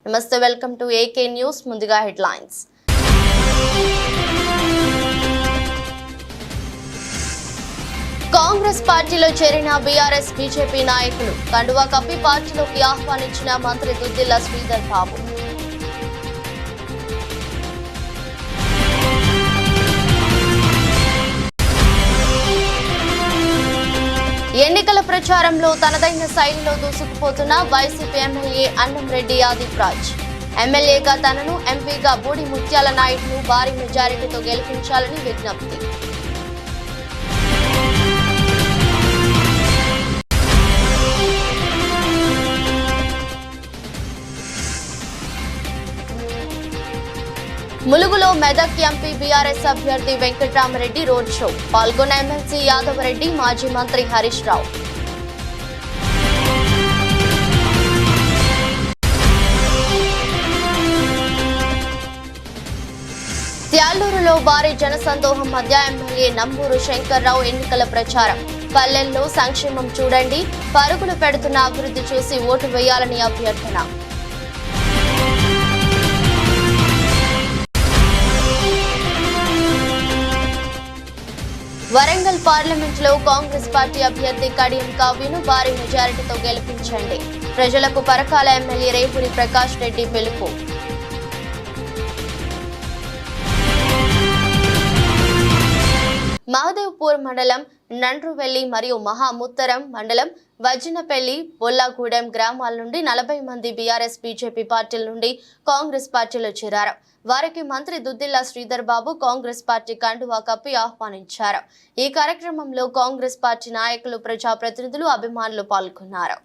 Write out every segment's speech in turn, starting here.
నమస్తే, welcome to AK news. ముందుగా headlines. Congress పార్టీలో చేరిన బీఆర్ఎస్ బీజేపీ నాయకులు కండువా కప్పి పార్టీలోకి ఆహ్వానించిన మంత్రి దుద్దిల్ల శ్రీధర్ బాబు. ఎన్నికల ప్రచారంలో తనదైన శైలిలో దూసుకుపోతున్న వైసీపీ ఎమ్మెల్యే అన్నంరెడ్డి ఆదిప్రాజ్. ఎమ్మెల్యేగా తనను, ఎంపీగా బూడి ముత్యాల నాయుడును భారీ మెజారిటీతో గెలిపించాలని విజ్ఞప్తి. ములుగులో మెదక్ ఎంపీ బీఆర్ఎస్ అభ్యర్థి వెంకట్రామరెడ్డి రోడ్ షో. పాల్గొన్న ఎమ్మెల్సీ యాదవరెడ్డి, మాజీ మంత్రి హరీష్ రావు. త్యాళ్లూరులో భారీ జనసందోహం మధ్య ఎమ్మెల్యే నంబూరు శంకర్రావు ఎన్నికల ప్రచారం. పల్లెల్లో సంక్షేమం చూడండి, పరుగులు పెడుతున్న అభివృద్ధి చూసి ఓటు వేయాలని అభ్యర్థన. వరంగల్ పార్లమెంట్లో కాంగ్రెస్ పార్టీ అభ్యర్థి కడియం కావ్యను భారీ మెజారిటీతో గెలిపించండి. ప్రజలకు పరకాల ఎమ్మెల్యే రేపూరి ప్రకాష్ రెడ్డి పిలుపు. మహదేవ్పూర్ మండలం నండ్రువెల్లి మరియు మహాముత్తరం మండలం వజ్జినపల్లి, బొల్లాగూడెం గ్రామాల నుండి 40 మంది బీఆర్ఎస్ బీజేపీ పార్టీల నుండి కాంగ్రెస్ పార్టీలో చేరారు. వారికి మంత్రి దుద్దిల్ల శ్రీధర్ బాబు కాంగ్రెస్ పార్టీ కండువా కప్పి ఆహ్వానించారు. ఈ కార్యక్రమంలో కాంగ్రెస్ పార్టీ నాయకులు, ప్రజాప్రతినిధులు, అభిమానులు పాల్గొన్నారు.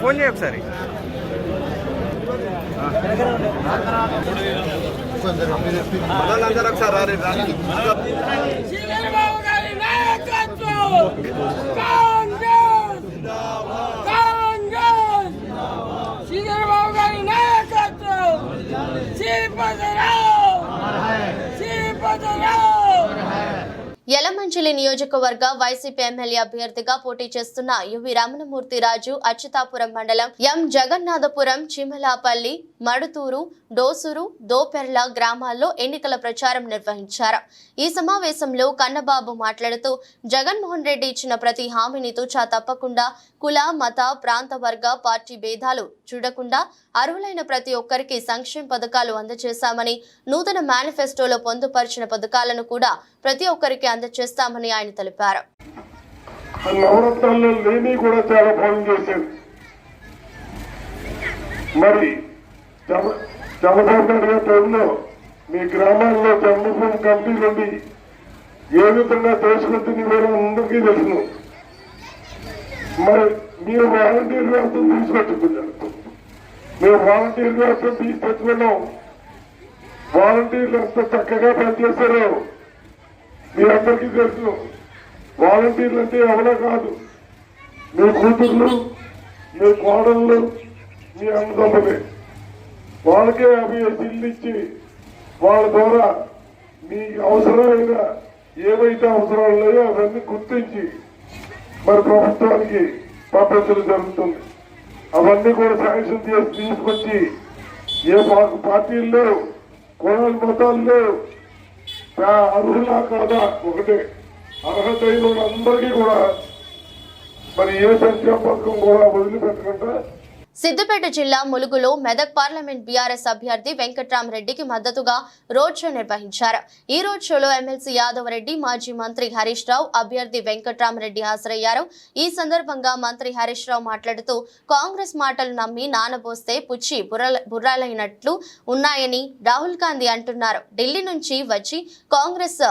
ఫోన్ చేయ ఒకసారి. యలమంచిలి నియోజకవర్గ వైసీపీ ఎమ్మెల్యే అభ్యర్థిగా పోటీ చేస్తున్న యువి రమణమూర్తి రాజు అచ్యుతాపురం మండలం ఎం జగన్నాథపురం, చిమలాపల్లి, మడుతూరు, డోసూరు, దోపెర్ల గ్రామాల్లో ఎన్నికల ప్రచారం నిర్వహించారు. ఈ సమావేశంలో కన్నబాబు మాట్లాడుతూ, జగన్మోహన్ రెడ్డి ఇచ్చిన ప్రతి హామీని తూచా తప్పకుండా కుల, మత, ప్రాంత, వర్గ, పార్టీ భేదాలు చూడకుండా అర్హులైన ప్రతి ఒక్కరికి సంక్షేమ పథకాలు అందజేశామని, నూతన మేనిఫెస్టోలో పొందుపరిచిన పథకాలను కూడా ప్రతి ఒక్కరికి అందజేస్తామని ఆయన తెలిపారు. మీ గ్రామాల్లో జన్మభూమి కమిటీ నుండి ఏ విధంగా తెలుసుకుంటుంది మీరు అందరికీ తెలుసు. మరి మీరు వాలంటీర్ వ్యవస్థ తీసుకొచ్చుకున్నారు. మేము వాలంటీర్ వ్యవస్థ తీసుకొచ్చుకున్నాం. వాలంటీర్లు ఎంత చక్కగా పనిచేశారో మీ అందరికీ తెలుసు. వాలంటీర్లు అంటే ఎవరో కాదు, మీ కూతుర్లు, మీ కోడళ్ళు, మీ అన్నదమ్ములే. వాళ్ళకే అవి ఇల్లు ఇచ్చి వాళ్ళ ద్వారా మీ అవసరమైన ఏవైతే అవసరాలు ఉన్నాయో అవన్నీ గుర్తించి మరి ప్రభుత్వానికి పంపించడం జరుగుతుంది. అవన్నీ కూడా శాంక్షన్ చేసి తీసుకొచ్చి ఏ పార్టీల్లో, కులాల, మతాల్లో అర్హులా కాదా ఒకటే, అర్హత అయిన వాళ్ళందరికీ కూడా మరి ఏ సంక్షేమ పథకం కూడా వదిలిపెట్టకుండా. సిద్దిపేట జిల్లా ములుగులో మెదక్ పార్లమెంట్ బీఆర్ఎస్ అభ్యర్థి వెంకట్రామరెడ్డికి మద్దతుగా రోడ్ షో నిర్వహించారు. ఈ రోడ్ షోలో ఎమ్మెల్సీ యాదవరెడ్డి, మాజీ మంత్రి హరీష్ రావు, అభ్యర్థి వెంకట్రామరెడ్డి హాజరయ్యారు. ఈ సందర్భంగా మంత్రి హరీష్ రావు మాట్లాడుతూ, కాంగ్రెస్ మాటలు నమ్మి నానబోస్తే పుచ్చి బుర్రాలైనట్లు ఉన్నాయని రాహుల్ గాంధీ అంటున్నారు. ఢిల్లీ నుంచి వచ్చి కాంగ్రెస్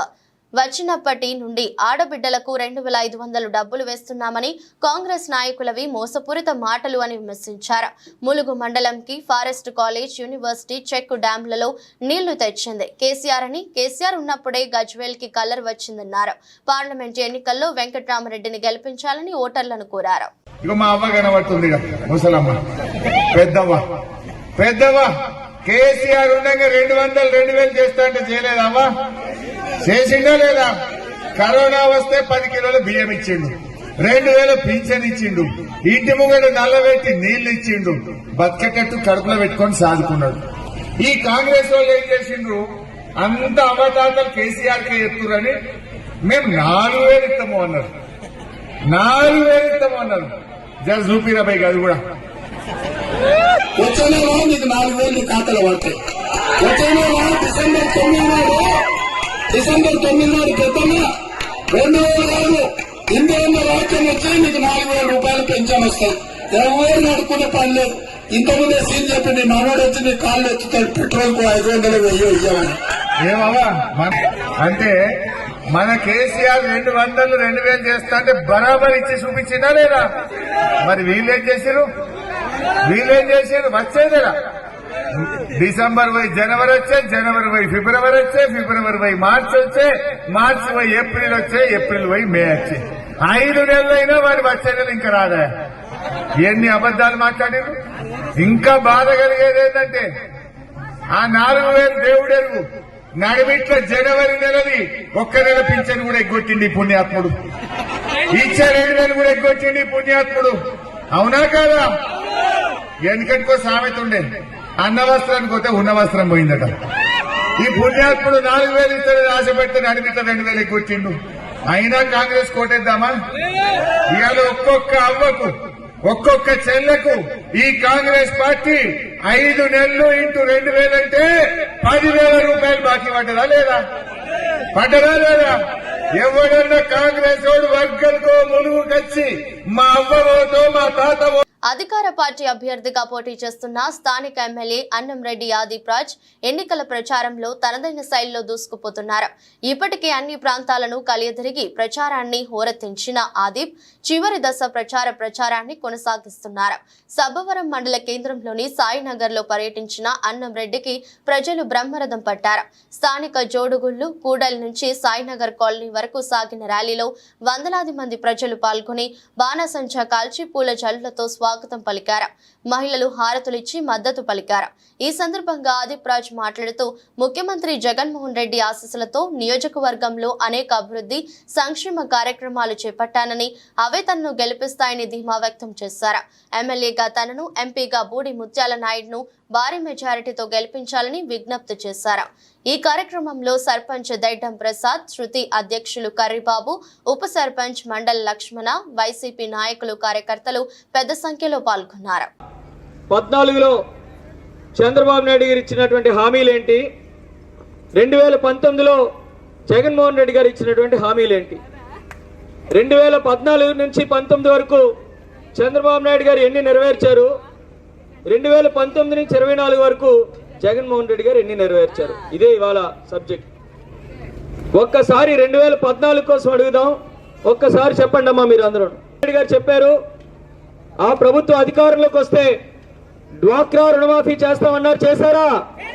వచ్చినప్పటి నుండి ఆడబిడ్డలకు 2,500 డబ్బులు వేస్తున్నామని కాంగ్రెస్ నాయకులవి మోసపూరిత మాటలు అని విమర్శించారు. ములుగు మండలంకి ఫారెస్ట్ కాలేజ్, యూనివర్సిటీ చెక్ డ్యాంలలో నీళ్లు తెచ్చింది కేసీఆర్ అని, కేసీఆర్ ఉన్నప్పుడే గజ్వేల్ కి కలర్ వచ్చిందన్నారు. పార్లమెంట్ ఎన్నికల్లో వెంకట్రామరెడ్డిని గెలిపించాలని ఓటర్లను కోరారు. ఇక మా అవ్వ కనబడుతుంది ముసలమ్మ, పెద్దవ్వ కేసీఆర్ ఉండగా 2,000 చేస్తా అంటే చేయలేదమ్మా? చేసిండా లేదా? కరోనా వస్తే 10 కిలోల బియ్యం ఇచ్చిండు, 2,000 పింఛన్ ఇచ్చిండు, ఇంటి ముంగట నల్లబెట్టి నీళ్లు ఇచ్చిండు, బతికేటట్టు కడుపులో పెట్టుకొని సాదుకున్నాడు. ఈ కాంగ్రెస్ వాళ్ళు ఏం చేసిండ్రు? అంత అవతాతలు కేసీఆర్ కే చెప్తురని మేము 4,000 ఇస్తాము అన్నారు. 4,000 ఇస్తాము అన్నారు. జర చూపిరాబాయి అది కూడా వచ్చేనే నీకు 4,000 ఖాతాలో పడతాయి. వచ్చేనే డిసెంబర్ 9 నాడు పెద్దమ్మ 2,000 ఇండియా రాజ్యం వచ్చి నీకు 4,000 రూపాయలు పెన్షన్ వస్తాయి. ఎవరు నడుకునే పని లేదు. ఇంతకుముందే సీన్ చెప్పి నీ మనోడు వచ్చి నీ కాళ్ళు ఎత్తుతాడు, పెట్రోల్ కు 500 వెయ్యి ఇవ్వమని. ఏమవా అంటే మన కేసీఆర్ 2,000 చేస్తా అంటే బరాబర్ ఇచ్చి చూపించిందా లేదా? మరి వీళ్ళేం చేశారు? వచ్చేదేరా డిసెంబర్ పోయి జనవరి వచ్చే, జనవరి పోయి ఫిబ్రవరి వచ్చే, ఫిబ్రవరి పోయి మార్చి వచ్చే, మార్చి పోయి ఏప్రిల్ వచ్చే, ఏప్రిల్ పోయి మే వచ్చే. 5 నెలలైనా వారి వచ్చే నెల ఇంకా రాదా? ఎన్ని అబద్దాలు మాట్లాడారు. ఇంకా బాధ కలిగేది ఏంటంటే ఆ 4,000 దేవుడెరుగు నడిమిట్ల జనవరి నెలది 1 నెల పింఛన్ కూడా ఎగ్గొట్టింది పుణ్యాత్ముడు. ఇచ్చే 2 నెలలు కూడా ఎగ్గొట్టింది పుణ్యాత్ముడు. అవునా కాదా? వెనకటికో సామెత ఉండే, అన్న వస్త్రానికి పోతే ఉన్న వస్త్రం పోయిందట. ఈ పుణ్యాత్ముడు 4,000 ఇస్తాడని ఆశ పెడితే నడిమిట్ల 2,000 ఎగ్గొట్టిండు. అయినా కాంగ్రెస్ కోటేద్దామా? ఇవాళ ఒక్కొక్క అవ్వకు, ఒక్కొక్క చెల్లకు ఈ కాంగ్రెస్ పార్టీ 5 నెలలు ఇంటూ 2,000 అంటే 10,000 రూపాయలు బాకీ పడ్డదా లేదా? ఎవడన్నా కాంగ్రెస్ వాడు వర్గలకో ములుగు కచ్చి మా అవ్వతో మా తాత అధికార పార్టీ అభ్యర్థిగా పోటీ చేస్తున్న స్థానిక ఎమ్మెల్యే అన్నంరెడ్డి ఆదిప్ రాజ్ ఎన్నికల ప్రచారంలో తనదైన శైలిలో దూసుకుపోతున్నారు. ఇప్పటికే అన్ని ప్రాంతాలను కలియతిరిగి ప్రచారాన్ని హోరెత్తించిన ఆదిప్ చివరి దశ ప్రచారాన్ని కొనసాగిస్తున్నారు. సబ్బవరం మండల కేంద్రంలోని సాయినగర్ లో పర్యటించిన అన్నంరెడ్డికి ప్రజలు బ్రహ్మరథం పట్టారు. స్థానిక జోడుగుళ్లు, కూడలి నుంచి సాయినగర్ కాలనీ వరకు సాగిన ర్యాలీలో వందలాది మంది ప్రజలు పాల్గొని బాణసంచా కాల్చి పూల జల్లులతో స్వాగతం పలికారు. మహిళలు హారతులిచ్చి మద్దతు పలికారు. ఈ సందర్భంగా ఆదిప్ రాజ్ మాట్లాడుతూ ముఖ్యమంత్రి జగన్మోహన్ రెడ్డి ఆశీస్సులతో నియోజకవర్గంలో అనేక అభివృద్ధి సంక్షేమ కార్యక్రమాలు చేపట్టానని, అవే తనను గెలిపిస్తాయని ధీమా వ్యక్తం చేశారు. ఎమ్మెల్యేగా తనను, ఎంపీగా బూడి ముత్యాల నాయుడును భారీ మెజారిటీతో గెలిపించాలని విజ్ఞప్తి చేశారు. ఈ కార్యక్రమంలో సర్పంచ్ దైడం ప్రసాద్, శృతి అధ్యక్షులు కర్రిబాబు, ఉప సర్పంచ్ మండల్ లక్ష్మణ, వైసీపీ నాయకులు, కార్యకర్తలు పెద్ద సంఖ్యలో పాల్గొన్నారు. 14లో చంద్రబాబు నాయుడు గారు ఇచ్చినటువంటి హామీలేంటి, 2019లో జగన్మోహన్ రెడ్డి గారు ఇచ్చినటువంటి హామీలేంటి, 2014 నుంచి 19 వరకు చంద్రబాబు నాయుడు గారు ఎన్ని నెరవేర్చారు, 2019 నుంచి 24 వరకు జగన్మోహన్ రెడ్డి గారు ఎన్ని నెరవేర్చారు. ఇదే ఇవాళ సబ్జెక్ట్. ఒక్కసారి 2014 కోసం అడుగుదాం. ఒక్కసారి చెప్పండి అమ్మా మీరు అందరూ. రెడ్డి గారు చెప్పారు ఆ ప్రభుత్వం అధికారంలోకి వస్తే డ్వాక్రా రుణమాఫీ చేస్తామన్నారు. చేశారా?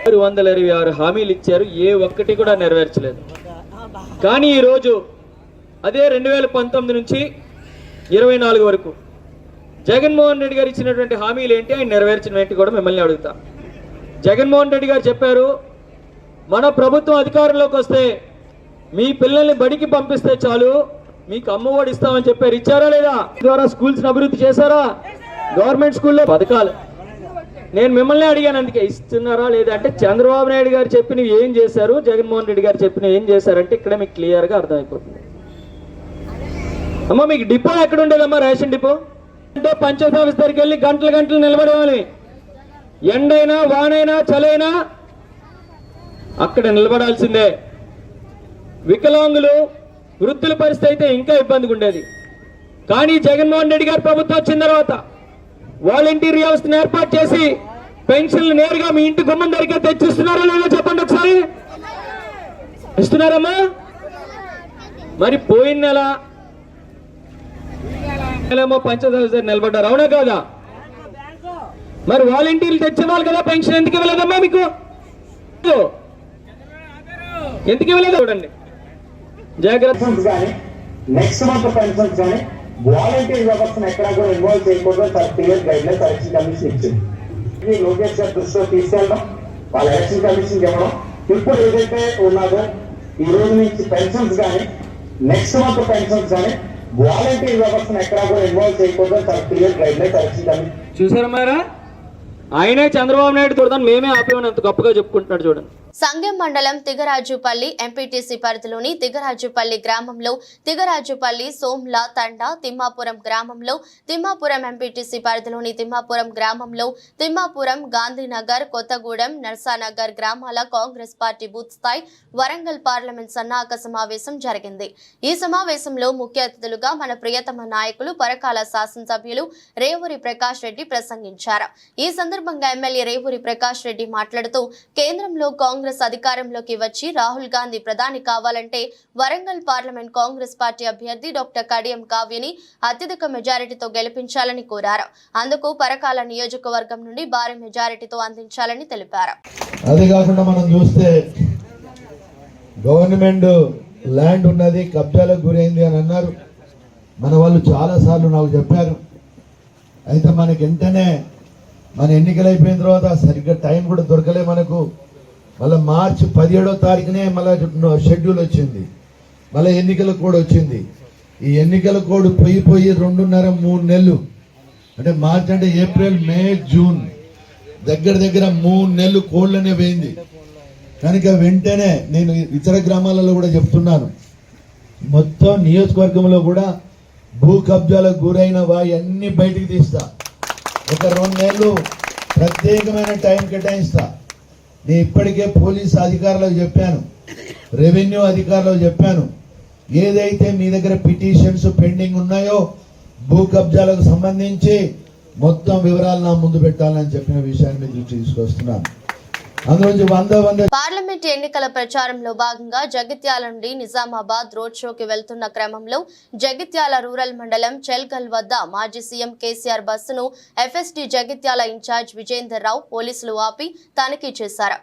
126 హామీలు ఇచ్చారు, ఏ ఒక్కటి కూడా నెరవేర్చలేదు. కానీ ఈరోజు అదే 2019 నుంచి 24 వరకు జగన్మోహన్ రెడ్డి గారు ఇచ్చినటువంటి హామీలు ఏంటి, ఆయన నెరవేర్చినవి కూడా మిమ్మల్ని అడుగుతా. జగన్మోహన్ రెడ్డి గారు చెప్పారు మన ప్రభుత్వం అధికారంలోకి వస్తే మీ పిల్లల్ని బడికి పంపిస్తే చాలు మీకు అమ్మఒడి ఇస్తామని చెప్పారు. ఇచ్చారా లేదా? ద్వారా స్కూల్స్ అభివృద్ధి చేశారా? గవర్నమెంట్ స్కూల్లో పథకాలు నేను మిమ్మల్ని అడిగాను, అందుకే ఇస్తున్నారా లేదా అంటే చంద్రబాబు నాయుడు గారు చెప్పినవి ఏం చేశారు, జగన్మోహన్ రెడ్డి గారు చెప్పినవి ఏం చేశారంటే ఇక్కడ మీకు క్లియర్ గా అర్థమైపోతుంది. అమ్మ మీకు డిపో ఎక్కడ ఉండేదమ్మా? రేషన్ డిపో అంటే పంచాయతీ ఆఫీస్ దగ్గరికి వెళ్ళి గంటలు నిలబడేవాళ్ళని, ఎండైనా వానైనా చలైనా అక్కడ నిలబడాల్సిందే. వికలాంగులు, వృద్ధుల పరిస్థితి అయితే ఇంకా ఇబ్బందిగా ఉండేది. కానీ జగన్మోహన్ రెడ్డి గారు ప్రభుత్వం వచ్చిన తర్వాత వాలంటీర్ వ్యవస్థను ఏర్పాటు చేసి పెన్షన్లు నేరుగా మీ ఇంటి గుమ్మం దగ్గర తెచ్చిస్తున్నారా లేదా చెప్పండి ఒకసారి. ఇస్తున్నారమ్మా? మరి పోయిన నెలేమో పంచదార నిలబడ్డారు, అవునా కాదా? మరి వాలంటీర్లు తెచ్చేవాళ్ళు కదా, పెన్షన్ ఎందుకు ఇవ్వలేదమ్మా మీకు? ఎందుకు ఇవ్వలేదు చూడండి, జాగ్రత్త. కానీ నెక్స్ట్ మంత్ పెన్షన్స్ కానీ వాలంటీర్ వ్యవస్థను ఎక్కడా కూడా ఇన్వాల్వ్ చేయకూడదు. చాలా clear guide lines election commission ఇచ్చింది. ఇది లోకేష్ గారి దృష్టిలో తీసుకెళ్ళడం, వాళ్ళ ఎలక్షన్ కమిషన్ ఇవ్వడం. ఇప్పుడు ఏదైతే ఉన్నదో ఈ రోజు నుంచి పెన్షన్స్ కానీ నెక్స్ట్ మంత్ పెన్షన్స్ కానీ వాలంటీర్ వ్యవస్థను ఎక్కడా కూడా ఇన్వాల్వ్ చేయకూడదు. చాలా clear guide lines election commission. చూసారా మేరా, ఆయనే చంద్రబాబు నాయుడు చూడదాన్ని మేమే ఆపేమని అంత గొప్పగా చెప్పుకుంటున్నాడు చూడండి. సంగెం మండలం తిగరాజుపల్లి ఎంపీటీసీ పరిధిలోని తిగరాజుపల్లి గ్రామంలో తిగరాజుపల్లి సోమ్ల తండా తిమ్మాపురం గ్రామంలో తిమ్మాపురం ఎంపీటీసీ పరిధిలోని తిమ్మాపురం గ్రామంలో తిమ్మాపురం గాంధీనగర్ కొత్తగూడెం నర్సానగర్ గ్రామాల కాంగ్రెస్ పార్టీ బూత్ స్థాయి వరంగల్ పార్లమెంట్ సన్నాహక సమావేశం జరిగింది. ఈ సమావేశంలో ముఖ్య అతిథులుగా మన ప్రియతమ నాయకులు పరకాల శాసనసభ్యులు రేవూరి ప్రకాష్ రెడ్డి ప్రసంగించారు. ఈ సందర్భంగా ఎమ్మెల్యే రేవూరి ప్రకాష్ రెడ్డి మాట్లాడుతూ కేంద్రంలో కాంగ్రెస్ అధికారంలోకి వచ్చి రాహుల్ గాంధీ ప్రధాని కావాలంటే వరంగల్ పార్లమెంట్ కాంగ్రెస్ పార్టీ అభ్యర్థి డాక్టర్ కడియం కావ్యని అత్యధిక మెజారిటీతో గెలిపించాలని కోరారు. అందుకు పరకాల నియోజకవర్గం నుండి భారీ మెజారిటీతో అందించాలని తెలిపారు. అదే కాకుండా మనం చూస్తే గవర్నమెంట్ ల్యాండ్ ఉన్నది కబ్జాలకు గురైంది అని అన్నారు. మన వాళ్ళు చాలా సార్లు నాకు చెప్పారు. అయితే మనకి వెంటనే మన ఎన్నికలు అయిపోయిన తర్వాత సరిగ్గా టైం కూడా దొరకలే మనకు. మళ్ళీ మార్చి 17వ తారీఖునే మళ్ళీ షెడ్యూల్ వచ్చింది, మళ్ళీ ఎన్నికల కోడ్ వచ్చింది. ఈ ఎన్నికల కోడ్ పోయి 2.5-3 నెలలు, అంటే మార్చి అంటే ఏప్రిల్ మే జూన్ దగ్గర 3 నెలలు కోడ్లనే పోయింది. కనుక వెంటనే నేను ఇతర గ్రామాలలో కూడా చెప్తున్నాను, మొత్తం నియోజకవర్గంలో కూడా భూ కబ్జాలకు గురైన అన్ని బయటికి తీస్తా. ఒక 2 నెలలు ప్రత్యేకమైన టైం కేటాయిస్తా. నేను ఇప్పటికే పోలీస్ అధికారులకు చెప్పాను, రెవెన్యూ అధికారులకు చెప్పాను, ఏదైతే మీ దగ్గర పిటిషన్స్ పెండింగ్ ఉన్నాయో భూ కబ్జాలకు సంబంధించి మొత్తం వివరాలు నా ముందు పెట్టాలని చెప్పిన విషయాన్ని మీ దృష్టికి తీసుకొస్తున్నాను. అందులోంచి 100 పార్లమెంట్ ఎన్నికల ప్రచారంలో భాగంగా జగిత్యాల నుండి నిజామాబాద్ రోడ్ షోకి వెళ్తున్న క్రమంలో జగిత్యాల రూరల్ మండలం చెల్గల్ వద్ద మాజీ సీఎం కేసీఆర్ బస్సును ఎఫ్ఎస్టీ జగిత్యాల ఇన్ఛార్జ్ విజేందర్ రావు పోలీసులు ఆపి తనిఖీ చేశారు.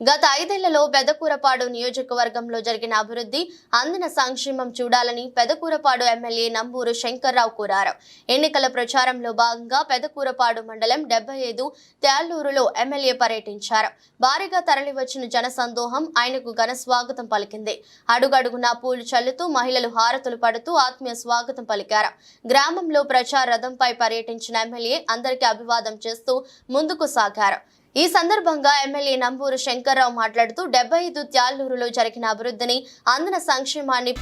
గత 5 ఏళ్లలో పెదకూరపాడు నియోజకవర్గంలో జరిగిన అభివృద్ధి, అందిన సంక్షేమం చూడాలని పెదకూరపాడు ఎమ్మెల్యే నంబూరు శంకర్రావు కోరారు. ఎన్నికల ప్రచారంలో భాగంగా పెదకూరపాడు మండలం 75 త్యాళ్లూరులో ఎమ్మెల్యే పర్యటించారు. భారీగా తరలివచ్చిన జనసందోహం ఆయనకు ఘన స్వాగతం పలికింది. అడుగడుగునా పూలు చల్లుతూ మహిళలు హారతులు పడుతూ ఆత్మీయ స్వాగతం పలికారు. గ్రామంలో ప్రచార రథంపై పర్యటించిన ఎమ్మెల్యే అందరికీ అభివాదం చేస్తూ ముందుకు సాగారు. ఈ సందర్భంగా ఎమ్మెల్యే నంబూరు శంకర్రావు మాట్లాడుతూ 75 త్యాళ్లూరులో జరిగిన అభివృద్ధిని, అందిన సంక్షేమాన్ని,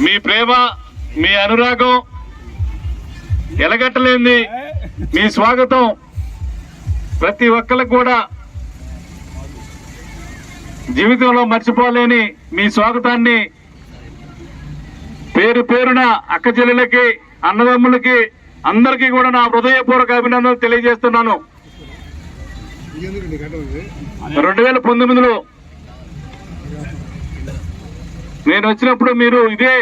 మీ ప్రేమ, మీ అనురాగం ఎలగట్టలేంది. మీ స్వాగతం ప్రతి ఒక్కరికి కూడా జీవితంలో మర్చిపోలేని మీ స్వాగతాన్ని పేరు పేరున అక్క చెల్లెలకి, అన్నదమ్ములకి అందరికీ కూడా నా హృదయపూర్వక అభినందనలు తెలియజేస్తున్నాను. 2019లో నేను వచ్చినప్పుడు మీరు ఇదే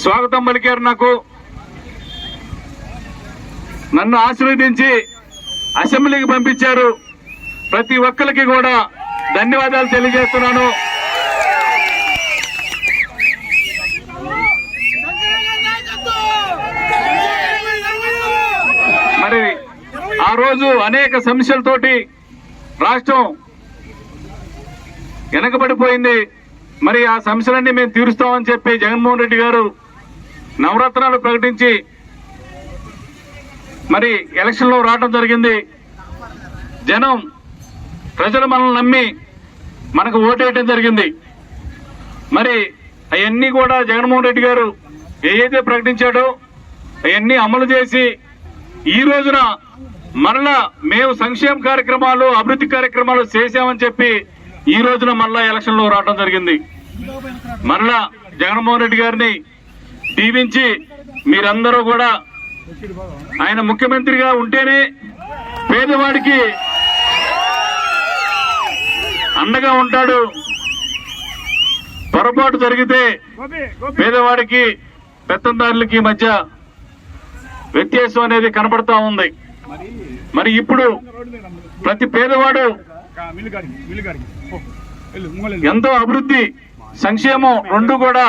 స్వాగతం పలికారు. నాకు నన్ను ఆశీర్వదించి అసెంబ్లీకి పంపించారు. ప్రతి ఒక్కరికి కూడా ధన్యవాదాలు తెలియజేస్తున్నాను. మరి ఆ రోజు అనేక సమస్యలతోటి రాష్ట్రం వెనకబడిపోయింది. మరి ఆ సమస్యలన్నీ మేము తీరుస్తామని చెప్పి జగన్మోహన్ రెడ్డి గారు నవరత్నాలు ప్రకటించి మరి ఎలక్షన్లో రావడం జరిగింది. ప్రజలు మనల్ని నమ్మి మనకు ఓటేయడం జరిగింది. మరి అవన్నీ కూడా జగన్మోహన్ రెడ్డి గారు ఏదైతే ప్రకటించాడో అవన్నీ అమలు చేసి ఈ రోజున మరలా మేము సంక్షేమ కార్యక్రమాలు అభివృద్ధి కార్యక్రమాలు చేశామని చెప్పి ఈ రోజున మరలా ఎలక్షన్ లో రావడం జరిగింది. మరలా జగన్మోహన్ రెడ్డి గారిని దీవించి మీరందరూ కూడా ఆయన ముఖ్యమంత్రిగా ఉంటేనే పేదవాడికి అండగా ఉంటాడు. పొరపాటు జరిగితే పేదవాడికి పెత్తందారులకి మధ్య వ్యత్యాసం అనేది కనపడతా ఉంది. మరి ఇప్పుడు ప్రతి పేదవాడు ఎంతో అభివృద్ధి సంక్షేమం రెండు కూడా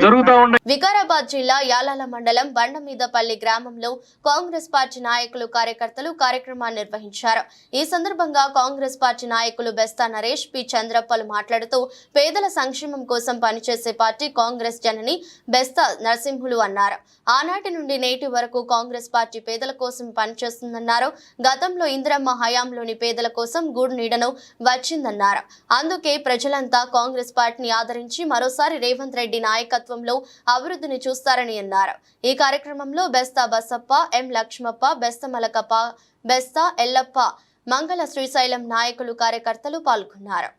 జరుగుతూ ఉన్నాయి. వికారాబాద్ జిల్లా యాలాల మండలం బండమీదపల్లి గ్రామంలో కాంగ్రెస్ పార్టీ నాయకులు కార్యకర్తలు కార్యక్రమాన్ని నిర్వహించారు. ఈ సందర్భంగా కాంగ్రెస్ పార్టీ నాయకులు బెస్తా నరేష్ పి చంద్రప్పలు మాట్లాడుతూ పేదల సంక్షేమం కోసం పనిచేసే పార్టీ కాంగ్రెస్ జనని బెస్తా నరసింహులు అన్నారు. ఆనాటి నుండి నేటి వరకు కాంగ్రెస్ పార్టీ పేదల కోసం పనిచేస్తుందన్నారు. గతంలో ఇందిరమ్మ హయాంలోని పేదల కోసం గూడు నీడను వచ్చిందన్నారు. అందుకే ప్రజలంతా కాంగ్రెస్ పార్టీని ఆదరించి మరోసారి రేవంత్ రెడ్డి నాయకత్వంలో అభివృద్ధిని చూస్తారని అన్నారు. ఈ కార్యక్రమంలో బెస్తా బసప్ప, ఎం లక్ష్మప్ప, బెస్త మలకప్ప, బెస్తా ఎల్లప్ప, మంగళ శ్రీశైలం నాయకులు కార్యకర్తలు పాల్గొన్నారు.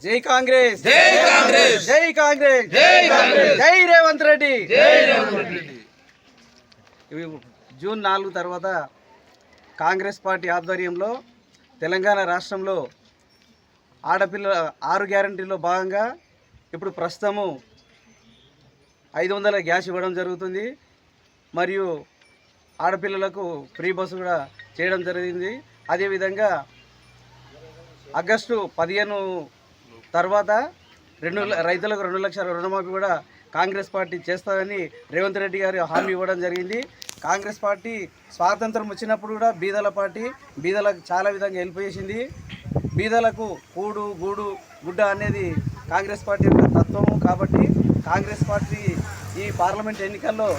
జై కాంగ్రెస్, జై కాంగ్రెస్, జై కాంగ్రెస్, జై కాంగ్రెస్, జై రేవంత్ రెడ్డి, జై రేవంత్ రెడ్డి. జూన్ 4 తర్వాత కాంగ్రెస్ పార్టీ ఆధ్వర్యంలో తెలంగాణ రాష్ట్రంలో ఆడపిల్ల 6 గ్యారంటీలో భాగంగా ఇప్పుడు ప్రస్తుతము 500 గ్యాస్ ఇవ్వడం జరుగుతుంది. మరియు ఆడపిల్లలకు ఫ్రీ బస్సు కూడా చేయడం జరిగింది. అదేవిధంగా ఆగస్టు 15 తర్వాత రైతులకు 2 లక్షల రుణమాఫీ కూడా కాంగ్రెస్ పార్టీ చేస్తారని రేవంత్ రెడ్డి గారు హామీ ఇవ్వడం జరిగింది. కాంగ్రెస్ పార్టీ స్వాతంత్రం వచ్చినప్పుడు కూడా బీదల పార్టీ, బీదలకు చాలా విధంగా హెల్ప్ చేసింది. బీదలకు కూడు గూడు గుడ్డ అనేది కాంగ్రెస్ పార్టీ యొక్క తత్వము. కాబట్టి కాంగ్రెస్ పార్టీ ఈ పార్లమెంట్ ఎన్నికల్లో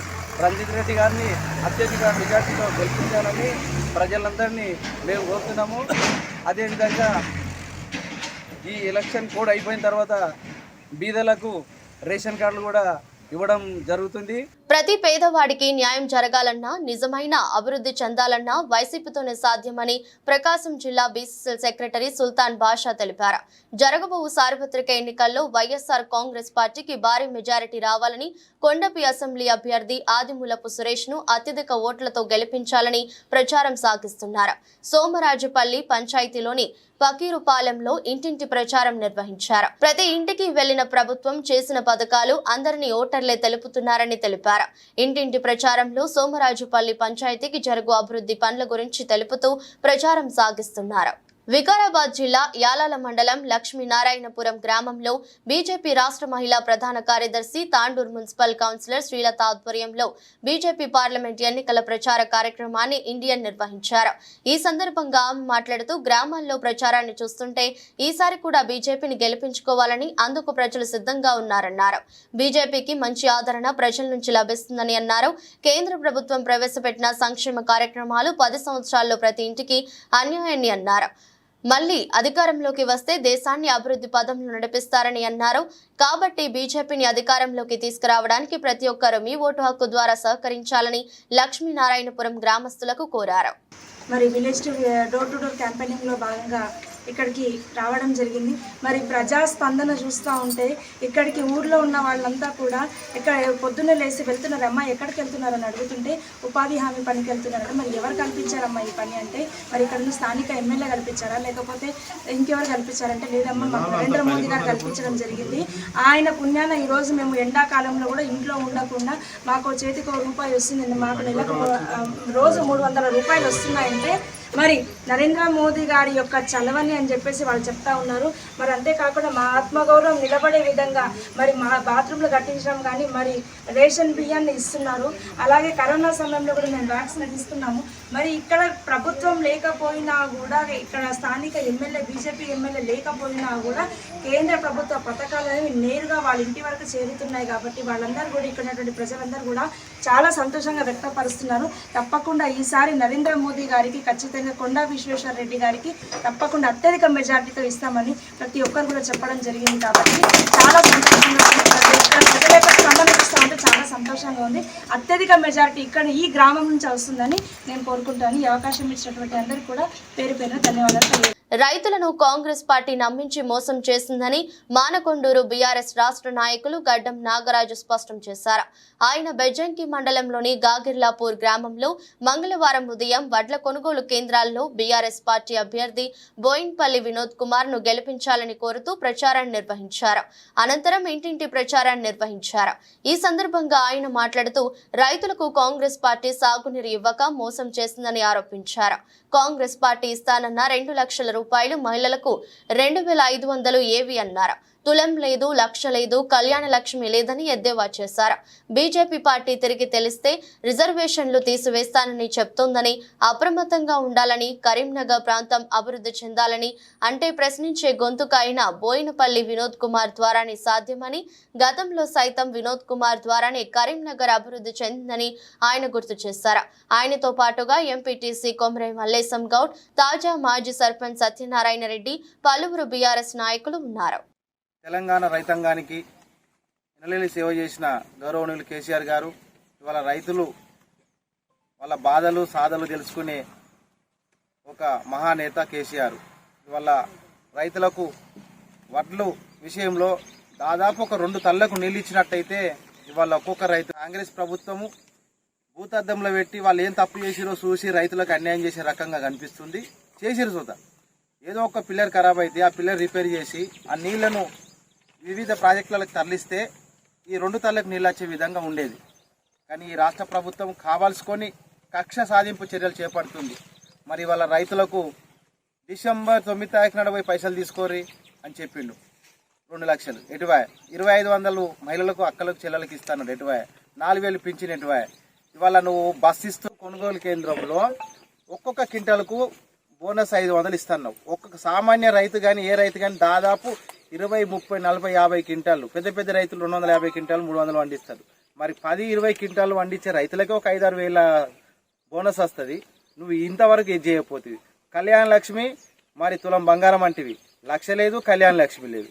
రంజిత్ రెడ్డి గారిని అత్యధిక మెజార్టీలో గెలిపించాలని ప్రజలందరినీ మేము కోరుతున్నాము. అదేవిధంగా ఈ ఎలక్షన్ కోడ్ అయిపోయిన తర్వాత బీదలకు రేషన్ కార్డులు కూడా ఇవ్వడం జరుగుతుంది. ప్రతి పేదవాడికి న్యాయం జరగాలన్నా, నిజమైన అభివృద్ధి చెందాలన్నా వైసీపీతోనే సాధ్యమని ప్రకాశం జిల్లా బీసీసీఎల్ సెక్రటరీ సుల్తాన్ బాషా తెలిపారు. జరగబోవు సార్వత్రిక ఎన్నికల్లో వైఎస్ఆర్ కాంగ్రెస్ పార్టీకి భారీ మెజారిటీ రావాలని, కొండపి అసెంబ్లీ అభ్యర్థి ఆదిమూలపు సురేష్ ను అత్యధిక ఓట్లతో గెలిపించాలని ప్రచారం సాగిస్తున్నారు. సోమరాజుపల్లి పంచాయతీలోని ఫకీరుపాలెంలో ఇంటింటి ప్రచారం నిర్వహించారు. ప్రతి ఇంటికి వెళ్లిన ప్రభుత్వం చేసిన పథకాలు అందరినీ ఓటర్లే తెలుపుతున్నారని తెలిపారు. ఇంటింటి ప్రచారంలో సోమరాజుపల్లి పంచాయతీకి జరుగు అభివృద్ధి పనుల గురించి తెలుపుతూ ప్రచారం సాగిస్తున్నారు. వికారాబాద్ జిల్లా యాలాల మండలం లక్ష్మీనారాయణపురం గ్రామంలో బీజేపీ రాష్ట్ర మహిళా ప్రధాన కార్యదర్శి తాండూర్ మున్సిపల్ కౌన్సిలర్ శ్రీలత ఆధ్వర్యంలో బీజేపీ పార్లమెంట్ ఎన్నికల ప్రచార కార్యక్రమాన్ని ఇండియన్ నిర్వహించారు. ఈ సందర్భంగా ఆమె మాట్లాడుతూ గ్రామాల్లో ప్రచారాన్ని చూస్తుంటే ఈసారి కూడా బీజేపీని గెలిపించుకోవాలని, అందుకు ప్రజలు సిద్ధంగా ఉన్నారన్నారు. బీజేపీకి మంచి ఆదరణ ప్రజల నుంచి లభిస్తుందని అన్నారు. కేంద్ర ప్రభుత్వం ప్రవేశపెట్టిన సంక్షేమ కార్యక్రమాలు 10 సంవత్సరాల్లో ప్రతి ఇంటికి అన్యాయాన్ని అన్నారు. మళ్లీ అధికారంలోకి వస్తే దేశాన్ని అభివృద్ధి పదంలో నడిపిస్తారని అన్నారు. కాబట్టి బీజేపీని అధికారంలోకి తీసుకురావడానికి ప్రతి ఒక్కరూ మీ ఓటు హక్కు ద్వారా సహకరించాలని లక్ష్మీనారాయణపురం గ్రామస్తులకు కోరారు. మరి village to door to door క్యాంపెయినింగ్లో భాగంగా ఇక్కడికి రావడం జరిగింది. మరి ప్రజా స్పందన చూస్తూ ఉంటే ఇక్కడికి ఊర్లో ఉన్న వాళ్ళంతా కూడా ఇక్కడ పొద్దున్నే లేచి వెళ్తున్నారమ్మా, ఎక్కడికి వెళ్తున్నారని అడుగుతుంటే ఉపాధి హామీ పనికి వెళ్తున్నారట. మరి ఎవరు కల్పించారమ్మా ఈ పని అంటే, మరి ఇక్కడ ఉన్న స్థానిక ఎమ్మెల్యే కల్పించారా లేకపోతే ఇంకెవరు కల్పించారంటే, లేదమ్మా మాకు నరేంద్ర మోదీ గారు కల్పించడం జరిగింది. ఆయన పుణ్యాన ఈరోజు మేము ఎండాకాలంలో కూడా ఇంట్లో ఉండకుండా మాకు చేతికి ₹1 వస్తుంది, మాకు నెలకు రోజు 300 రూపాయలు వస్తున్నాయంటే మరి నరేంద్ర మోదీ గారి యొక్క చలవని అని చెప్పేసి వాళ్ళు చెప్తా ఉన్నారు. మరి అంతేకాకుండా మా ఆత్మగౌరవం నిలబడే విధంగా మరి మా బాత్రూమ్లు కట్టించడం కానీ, మరి రేషన్ బియ్యాన్ని ఇస్తున్నారు. అలాగే కరోనా సమయంలో కూడా మేము వ్యాక్సిన్ ఇస్తున్నాము. మరి ఇక్కడ ప్రభుత్వం లేకపోయినా కూడా, ఇక్కడ స్థానిక ఎమ్మెల్యే బీజేపీ ఎమ్మెల్యే లేకపోయినా కూడా కేంద్ర ప్రభుత్వ పథకాలు అనేవి నేరుగా వాళ్ళ ఇంటి వరకు చేరుతున్నాయి. కాబట్టి వాళ్ళందరూ కూడా ఇక్కడ ఉన్నటువంటి ప్రజలందరూ కూడా చాలా సంతోషంగా వ్యక్తపరుస్తున్నారు. తప్పకుండా ఈసారి నరేంద్ర మోదీ గారికి ఖచ్చితంగా అదేవిధంగా కొండా విశ్వేశ్వర రెడ్డి గారికి తప్పకుండా అత్యధిక మెజార్టీతో ఇస్తామని ప్రతి ఒక్కరు కూడా చెప్పడం జరిగింది. కాబట్టి చాలా సంతోషంగా ఉంది. ప్రజల యొక్క స్పందన చూస్తూ ఉంటే చాలా సంతోషంగా ఉంది. అత్యధిక మెజారిటీ ఇక్కడ ఈ గ్రామం నుంచి వస్తుందని నేను కోరుకుంటాను. ఈ అవకాశం ఇచ్చినటువంటి అందరికీ కూడా పేరు పేరున ధన్యవాదాలు తెలియజేస్తున్నాను. రైతులను కాంగ్రెస్ పార్టీ నమ్మించి మోసం చేసిందని మానకొండూరు బీఆర్ఎస్ రాష్ట్ర నాయకులు గడ్డం నాగరాజు స్పష్టం చేశారు. ఆయన బెజ్జంకి మండలంలోని గాగిర్లాపూర్ గ్రామంలో మంగళవారం ఉదయం వడ్ల కొనుగోలు కేంద్రాల్లో బీఆర్ఎస్ పార్టీ అభ్యర్థి బోయిన్పల్లి వినోద్ కుమార్ ను గెలిపించాలని కోరుతూ ప్రచారాన్ని నిర్వహించారు. అనంతరం ఇంటింటి ప్రచారాన్ని నిర్వహించారు. ఈ సందర్భంగా ఆయన మాట్లాడుతూ రైతులకు కాంగ్రెస్ పార్టీ సాగునీరు ఇవ్వక మోసం చేసిందని ఆరోపించారు. కాంగ్రెస్ పార్టీ ఇస్తానన్న 2 లక్షల రూపాయలు మహిళలకు 2500 ఏవి అన్నారు. తులం లేదు, లక్ష లేదు, కళ్యాణ లక్ష్మి లేదని ఎద్దేవా చేశారు. బీజేపీ పార్టీ తిరిగి తెలిస్తే రిజర్వేషన్లు తీసివేస్తానని చెప్తోందని, అప్రమత్తంగా ఉండాలని, కరీంనగర్ ప్రాంతం అభివృద్ధి చెందాలని అంటే ప్రశ్నించే గొంతుక అయిన బోయినపల్లి వినోద్ కుమార్ ద్వారానే సాధ్యమని, గతంలో సైతం వినోద్ కుమార్ ద్వారానే కరీంనగర్ అభివృద్ధి చెందిందని ఆయన గుర్తు చేశారు. ఆయనతో పాటుగా ఎంపీటీసీ కొమరే మల్లేశం గౌడ్, తాజా మాజీ సర్పంచ్ సత్యనారాయణ రెడ్డి, పలువురు బీఆర్ఎస్ నాయకులు ఉన్నారు. తెలంగాణ రైతాంగానికి ఎనలేని సేవ చేసిన గౌరవనీయులు కేసీఆర్ గారు ఇవాళ రైతులు వాళ్ళ బాధలు సాధలు తెలుసుకునే ఒక మహానేత కేసీఆర్. ఇవాళ రైతులకు వడ్లు విషయంలో దాదాపు ఒక 2 తల్లకు నీళ్ళు ఇచ్చినట్టయితే ఇవాళ ఒక్కొక్క రైతు కాంగ్రెస్ ప్రభుత్వము భూతద్దంలో పెట్టి వాళ్ళు ఏం తప్పు చేసిరో చూసి రైతులకు అన్యాయం చేసే రకంగా కనిపిస్తుంది. చేసిరు చూద్దాం. ఏదో ఒక పిల్లర్ ఖరాబ్ అయితే ఆ పిల్లర్ రిపేర్ చేసి ఆ నీళ్లను వివిధ ప్రాజెక్టులకు తరలిస్తే ఈ 2 తల్లకు నీళ్ళు వచ్చే విధంగా ఉండేది. కానీ ఈ రాష్ట్ర ప్రభుత్వం కావాల్సుకొని కక్ష సాధింపు చర్యలు చేపడుతుంది. మరి వాళ్ళ రైతులకు డిసెంబర్ 9 తారీఖు నాడు పోయి పైసలు తీసుకోరి అని చెప్పిండు. 2 లక్షలు ఎటువా, 2500 మహిళలకు అక్కలకు చెల్లెలకు ఇస్తాను ఎటువా, 4000 పింఛన్ ఎటువా. ఇవాళ నువ్వు బస్ ఇస్తూ కొనుగోలు కేంద్రంలో ఒక్కొక్క క్వింటాలకు బోనస్ 500 ఇస్తున్నావు. ఒక్కొక్క సామాన్య రైతు కానీ ఏ రైతు కానీ దాదాపు 20, 30, 40, 50 క్వింటాలు, పెద్ద పెద్ద రైతులు 250 క్వింటాలు 300 వండిస్తారు. మరి 10, 20 క్వింటాలు వండించే రైతులకే ఒక 5-6 వేల బోనస్ వస్తుంది. నువ్వు ఇంతవరకు ఏం చేయకపోతుంది. కళ్యాణ లక్ష్మి మరి తులం బంగారం అంటివి, లక్ష లేదు, కళ్యాణ లక్ష్మి లేదు.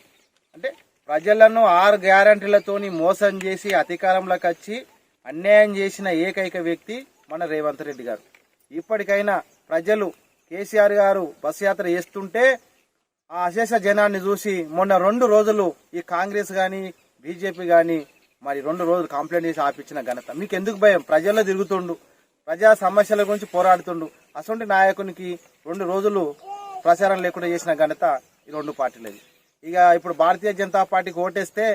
అంటే ప్రజలను 6 గ్యారంటీలతోని మోసం చేసి అధికారంలోకి వచ్చి అన్యాయం చేసిన ఏకైక వ్యక్తి మన రేవంత్ రెడ్డి గారు. ఇప్పటికైనా ప్రజలు కేసీఆర్ గారు బస్ యాత్ర చేస్తుంటే ఆ అశేష జనాన్ని చూసి మొన్న 2 రోజులు ఈ కాంగ్రెస్ గాని బీజేపీ గాని మరి 2 రోజులు కంప్లైంట్ చేసి ఆపించిన ఘనత. మీకు ఎందుకు భయం? ప్రజల్లో తిరుగుతుండు, ప్రజా సమస్యల గురించి పోరాడుతుండు. అసలు నాయకునికి 2 రోజులు ప్రచారం లేకుండా చేసిన ఘనత ఈ 2 పార్టీలది. ఇక ఇప్పుడు భారతీయ జనతా పార్టీకి ఓటేస్తే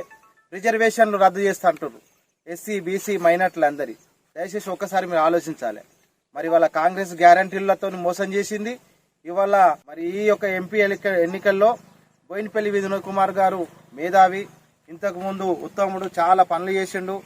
రిజర్వేషన్లు రద్దు చేస్తా అంటారు. ఎస్సీ, బీసీ, మైనార్టీలు అందరి దయచేసి ఒక్కసారి మీరు ఆలోచించాలి. మరి వాళ్ళ కాంగ్రెస్ గ్యారంటీలతో మోసం చేసింది. ఇవాళ మరి ఈ యొక్క ఎంపీ ఎన్నికల్లో బోయినపల్లి వినోద్ కుమార్ గారు మేధావి, ఇంతకు ముందు ఉత్తముడు, చాలా పనులు చేసిండు.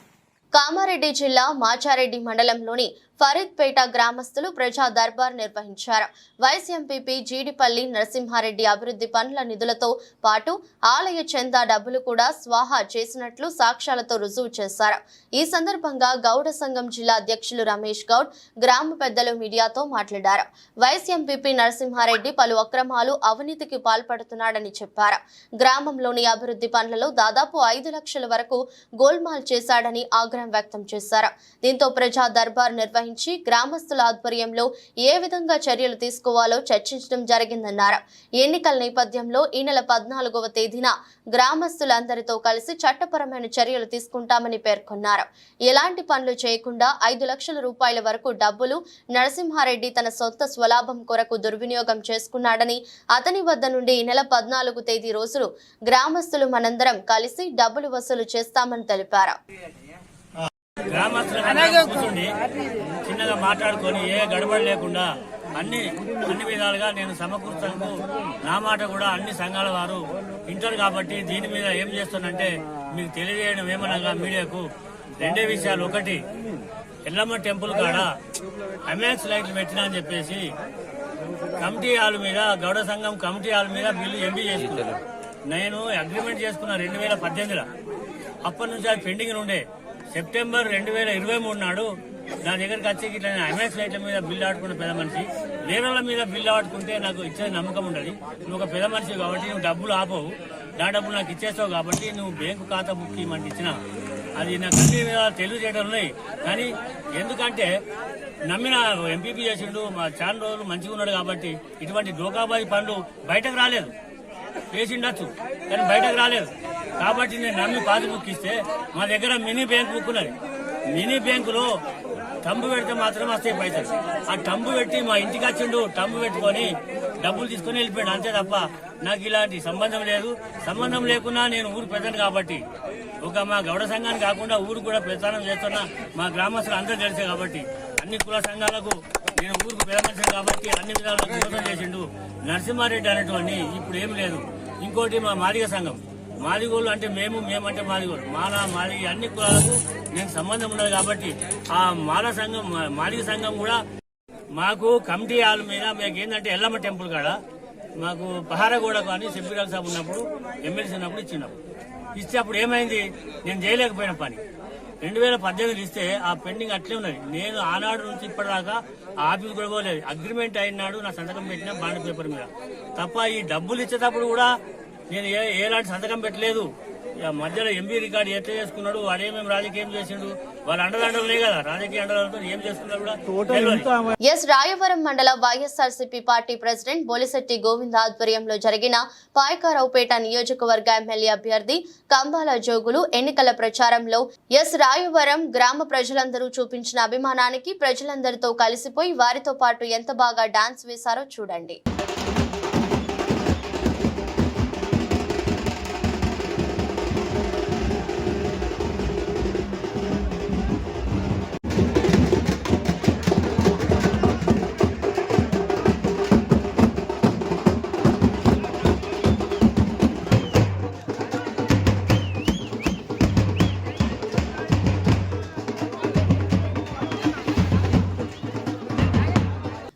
కామారెడ్డి జిల్లా మాచారెడ్డి మండలంలోని ఫరీద్పేట గ్రామస్తులు ప్రజా దర్బార్ నిర్వహించారు. వైస్ ఎంపీపీ జీడిపల్లి నరసింహారెడ్డి అభివృద్ధి పనుల నిధులతో పాటు ఆలయ చందా డబ్బులు కూడా స్వాహా చేసినట్లు సాక్ష్యాలతో రుజువు చేశారు. ఈ సందర్భంగా గౌడ సంఘం జిల్లా అధ్యక్షులు రమేష్ గౌడ్, గ్రామ పెద్దలు మీడియాతో మాట్లాడారు. వైస్ ఎంపీపీ నరసింహారెడ్డి పలు అక్రమాలు, అవినీతికి పాల్పడుతున్నాడని చెప్పారు. గ్రామంలోని అభివృద్ధి పనులలో దాదాపు 5 లక్షల వరకు గోల్మాల్ చేశాడని ఆగ్రహం వ్యక్తం చేశారు. దీంతో ప్రజా దర్బార్ నిర్వహించి గ్రామస్తుల ఆధ్వర్యంలో ఏ విధంగా చర్యలు తీసుకోవాలో చర్చించడం జరిగిందన్నారు. ఎన్నికల నేపథ్యంలో ఈ నెల 14వ తేదీన గ్రామస్తులందరితో కలిసి చట్టపరమైన చర్యలు తీసుకుంటామని పేర్కొన్నారు. ఎలాంటి పనులు చేయకుండా 5 లక్షల రూపాయల వరకు డబ్బులు నరసింహారెడ్డి తన సొంత స్వలాభం కొరకు దుర్వినియోగం చేసుకున్నాడని, అతని వద్ద నుండి ఈ నెల 14 తేదీ రోజులు గ్రామస్తులు మనందరం కలిసి డబ్బులు వసూలు చేస్తామని తెలిపారు. కూర్చొని చిన్నగా మాట్లాడుకొని ఏ గడబడి లేకుండా అన్ని విధాలుగా నేను సమకూర్చడానికి నా మాట కూడా అన్ని సంఘాల వారు వింటారు. కాబట్టి దీని మీద ఏం చేస్తానంటే మీకు తెలియజేయడం ఏమనగా మీడియాకు 2 విషయాలు. ఒకటి, ఎల్లమ్మ టెంపుల్ కాడ అమెక్స్ లైట్లు పెట్టినా అని చెప్పేసి కమిటీ హాల్ మీద, గౌడ సంఘం కమిటీ హాల్ మీద బిల్లు ఎంపీ చేసుకున్నాను. నేను అగ్రిమెంట్ చేసుకున్నా 2018లో. అప్పటి నుంచి అది పెండింగ్ ఉండే. సెప్టెంబర్ 2023 నాడు నా దగ్గరికి వచ్చి ఇట్లా ఎంఎస్ లైట్ల మీద బిల్లు ఆడుకున్న పెద్ద మనిషి, వేరే వాళ్ళ మీద బిల్లు ఆడుకుంటే నాకు ఇచ్చే నమ్మకం ఉండదు. నువ్వు ఒక పెద్ద మనిషి కాబట్టి నువ్వు డబ్బులు ఆపవు, నా డబ్బులు నాకు ఇచ్చేస్తావు కాబట్టి నువ్వు బ్యాంకు ఖాతా బుక్ ఇవ్వమంటే ఇచ్చిన. అది నాకు అన్ని తెలియజేయడం ఉన్నాయి. కానీ ఎందుకంటే నమ్మిన ఎంపీపీ చేసిండు, మా చాలా రోజులు మంచిగా ఉన్నాడు కాబట్టి ఇటువంటి డోకాబాయి పనులు బయటకు రాలేదు. వేసిండొచ్చు కానీ బయటకు రాలేదు కాబట్టి నేను నమ్మి పాస్ బుక్ ఇస్తే మా దగ్గర మినీ బ్యాంక్ బుక్ ఉన్నది. మినీ బ్యాంకులో టంబు పెడితే మాత్రం వస్తాయి పైసలు. ఆ టంబు పెట్టి మా ఇంటికి వచ్చిండు, టంబు పెట్టుకొని డబ్బులు తీసుకుని వెళ్ళిపోయాడు, అంతే తప్ప నాకు ఇలాంటి సంబంధం లేదు. సంబంధం లేకున్నా నేను ఊరు పెద్దను కాబట్టి, ఒక మా గౌడ సంఘాన్ని కాకుండా ఊరు కూడా ప్రచారం చేస్తున్నా మా గ్రామస్తులు అందరూ తెలిసే కాబట్టి, అన్ని కుల సంఘాలకు నేను ఊరికి పెద్ద మనిషిని కాబట్టి అన్ని విధాలుగా మోసం చేసిండు. నరసింహారెడ్డి అనేటువంటి ఇప్పుడు ఏమి లేదు. ఇంకోటి మా మాదిగ సంఘం, మాదిగోళ్ళు అంటే మేమంటే మాదిగోళ్ళు, మాది అన్ని కులాలకు నేను సంబంధం ఉన్నది కాబట్టి ఆ మాదిగ సంఘం కూడా మాకు కమిటీ హాల్ మీద మీకు ఏంటంటే ఎల్లమ్మ టెంపుల్ కాడ మాకు పహారగూడ కానీ సెంపిరాల సాబ్ ఉన్నప్పుడు ఎమ్మెల్సీ ఉన్నప్పుడు ఇస్తే అప్పుడు ఏమైంది, నేను చేయలేకపోయిన పని 2018 ఇస్తే ఆ పెండింగ్ అట్లే ఉన్నది. నేను ఆనాడు నుంచి ఇప్పటిదాకా ఆఫీస్ కూడా పోలేదు. అగ్రిమెంట్ అయినాడు నా సంతకం పెట్టిన బాండ్ పేపర్ మీద తప్ప ఈ డబ్బులు ఇచ్చేటప్పుడు కూడా నేను ఎలాంటి సంతకం పెట్టలేదు. మధ్యలో ఎంపీ రికార్డు ఎట్లా చేసుకున్నాడు, వాడేమేమి రాజకీయం చేసిండు, వాళ్ళ అండదండలే కదా రాజకీయ అండదండలతో ఏం చేసుకున్నాడు కూడా. ఎస్ రాయవరం మండల వైఎస్ఆర్సీపీ పార్టీ ప్రెసిడెంట్ బొలిశెట్టి గోవింద్ ఆధ్వర్యంలో జరిగిన పాయకారావుపేట నియోజకవర్గ ఎమ్మెల్యే అభ్యర్థి కంబాల జోగులు ఎన్నికల ప్రచారంలో ఎస్ రాయవరం గ్రామ ప్రజలందరూ చూపించిన అభిమానానికి ప్రజలందరితో కలిసిపోయి వారితో పాటు ఎంత బాగా డాన్స్ వేశారో చూడండి.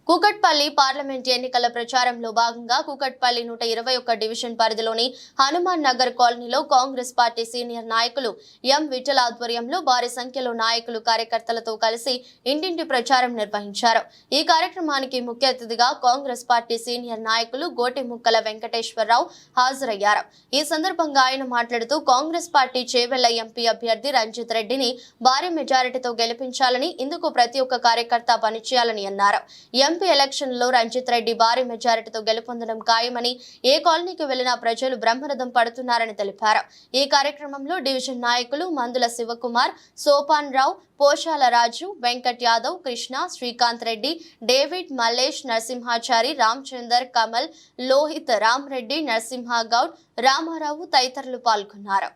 కూకట్పల్లి పార్లమెంట్ ఎన్నికల ప్రచారంలో భాగంగా కూకట్పల్లి 121 డివిజన్ పరిధిలోని హనుమాన్ నగర్ కాలనీలో కాంగ్రెస్ పార్టీ సీనియర్ నాయకులు ఎం విఠల్ ఆధ్వర్యంలో భారీ సంఖ్యలో నాయకులు కార్యకర్తలతో కలిసి ఇంటింటి ప్రచారం నిర్వహించారు. ఈ కార్యక్రమానికి ముఖ్య అతిథిగా కాంగ్రెస్ పార్టీ సీనియర్ నాయకులు గోటిముక్కల వెంకటేశ్వరరావు హాజరయ్యారు. ఈ సందర్భంగా ఆయన మాట్లాడుతూ కాంగ్రెస్ పార్టీ చేవెళ్ల ఎంపీ అభ్యర్థి రంజిత్ రెడ్డిని భారీ మెజారిటీతో గెలిపించాలని, ఇందుకు ప్రతి ఒక్క కార్యకర్త పనిచేయాలని అన్నారు. ఎంపీ ఎలక్షన్ లో రంజిత్ రెడ్డి భారీ మెజారిటీతో గెలుపొందడం ఖాయమని, ఏ కాలనీకి వెళ్లినా ప్రజలు బ్రహ్మరథం పడుతున్నారని తెలిపారు. ఈ కార్యక్రమంలో డివిజన్ నాయకులు మందుల శివకుమార్, సోపాన్ రావు, పోషాల రాజు, వెంకట్ యాదవ్, కృష్ణ, శ్రీకాంత్ రెడ్డి, డేవిడ్, మల్లేష్, నరసింహాచారి, రామచందర్, కమల్, లోహిత్, రామ్ రెడ్డి, నరసింహగౌడ్, రామారావు తదితరులు పాల్గొన్నారు.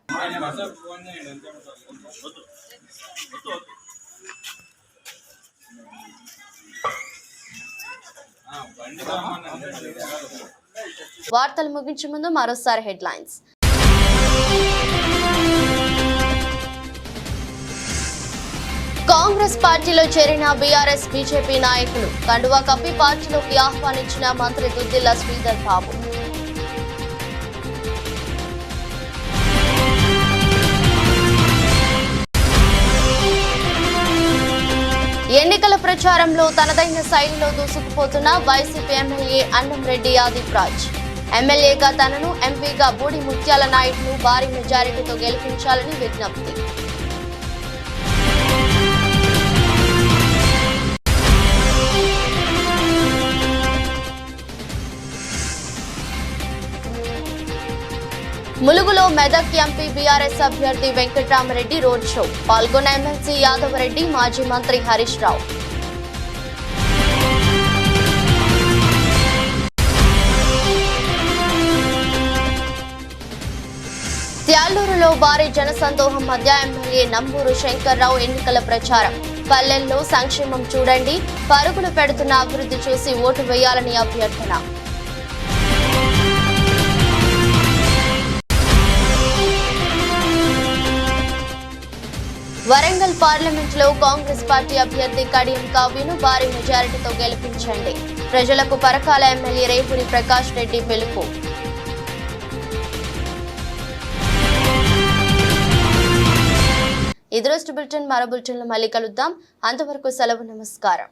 వార్తలు ముగించే ముందు మరోసారి హెడ్లైన్స్. కాంగ్రెస్ పార్టీలో చేరిన బీఆర్ఎస్ బీజేపీ నాయకులు కండువా కప్పి పార్టీలోకి ఆహ్వానించిన మంత్రి దుద్దిల్ల శ్రీధర్ బాబు. ఎన్నికల ప్రచారంలో తనదైన శైలిలో దూసుకుపోతున్న వైసీపీ ఎమ్మెల్యే అన్నంరెడ్డి ఆదిప్ రాజ్. ఎమ్మెల్యేగా తనను, ఎంపీగా బూడి ముత్యాల నాయుడును భారీ మెజారిటీతో గెలిపించాలని విజ్ఞప్తి. ములుగులో మెదక్ ఎంపీ బీఆర్ఎస్ అభ్యర్థి వెంకట్రామరెడ్డి రోడ్ షో. పాల్గొన్న ఎమ్మెల్సీ యాదవరెడ్డి, మాజీ మంత్రి హరీష్ రావు. త్యాళ్లూరులో భారీ జనసందోహం మధ్య ఎమ్మెల్యే నంబూరు శంకర్రావు ఎన్నికల ప్రచారం. పల్లెల్లో సంక్షేమం చూడండి, పరుగులు పెడుతున్న అభివృద్ధి చూసి ఓటు వేయాలని అభ్యర్థన. వరంగల్ పార్లమెంట్లో కాంగ్రెస్ పార్టీ అభ్యర్థి కడియం కావ్యను భారీ మెజారిటీతో గెలిపించండి. ప్రజలకు పరకాల ఎమ్మెల్యే రేపూరి ప్రకాష్ రెడ్డి పిలుపు. ఇది రోజు బులెటిన్. మరో బులెటిన్లో మళ్ళీ కలుద్దాం. అంతవరకు సెలవు. నమస్కారం.